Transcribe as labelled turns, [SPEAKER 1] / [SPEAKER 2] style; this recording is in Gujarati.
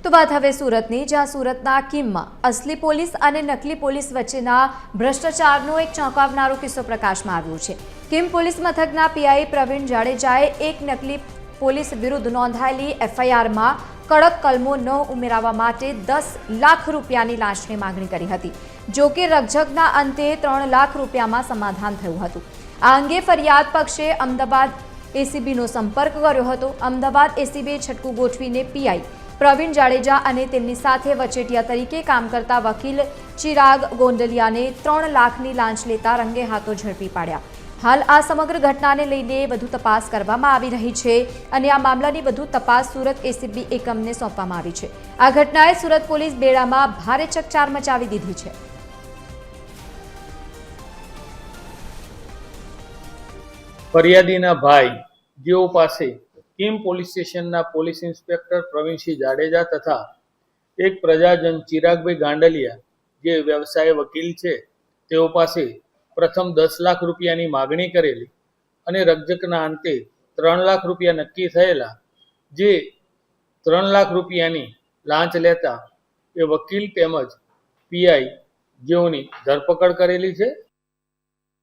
[SPEAKER 1] તો વાત હવે સુરતની, જ્યાં સુરતના કિમમાં અસલી પોલીસ અને નકલી પોલીસ વચ્ચેના ભ્રષ્ટાચારનો એક ચોંકાવનારો કિસ્સો પ્રકાશમાં આવ્યો છે। કિમ પોલીસ મથકના પીઆઈ પ્રવીણ જાડેજાએ એક નકલી પોલીસ વિરુદ્ધ નોંધાયેલી એફઆઈઆરમાં કડક કલમો ન ઉમેરવા માટે 10 લાખ રૂપિયાની લાંચની માંગણી કરી હતી। જો કે રકઝકના અંતે 3 લાખ રૂપિયામાં સમાધાન થયું હતું। આ અંગે ફરિયાદ પક્ષે અમદાવાદ એસીબીનો સંપર્ક કર્યો હતો। અમદાવાદ એસીબીએ છટકું ગોઠવીને પીઆઈ પ્રવીણ જાડેજા અને તેમની સાથે વચેટિયા તરીકે કામ કરતા વકીલ ચિરાગ ગોંડલિયાને 3 લાખની લાંચ લેતા રંગે હાથો ઝડપી પાડ્યા। હાલ આ સમગ્ર ઘટનાને લઈને વધુ તપાસ કરવામાં આવી રહી છે અને આ મામલાની વધુ તપાસ સુરત એસીબી એકમને સોંપવામાં આવી છે। આ ઘટનાએ સુરત પોલીસ બેડામાં ભારે ચકચાર મચાવી દીધી છે।
[SPEAKER 2] ફરિયાદીના ભાઈ જેઓ પાસે કિમ પોલીસ સ્ટેશનના પોલીસ ઇન્સ્પેક્ટર પ્રવીણસિંહ જાડેજા તથા એક પ્રજાજન ચિરાગભાઈ ગાંડલિયા જે વ્યવસાય વકીલ છે તેઓ પાસે પ્રથમ 10 લાખ રૂપિયાની માગણી કરેલી અને રકઝકના અંતે 3 લાખ રૂપિયા નક્કી થયેલા, જે 3 લાખ રૂપિયાની લાંચ લેતા એ વકીલ તેમજ પીઆઈ જેઓની ધરપકડ કરેલી છે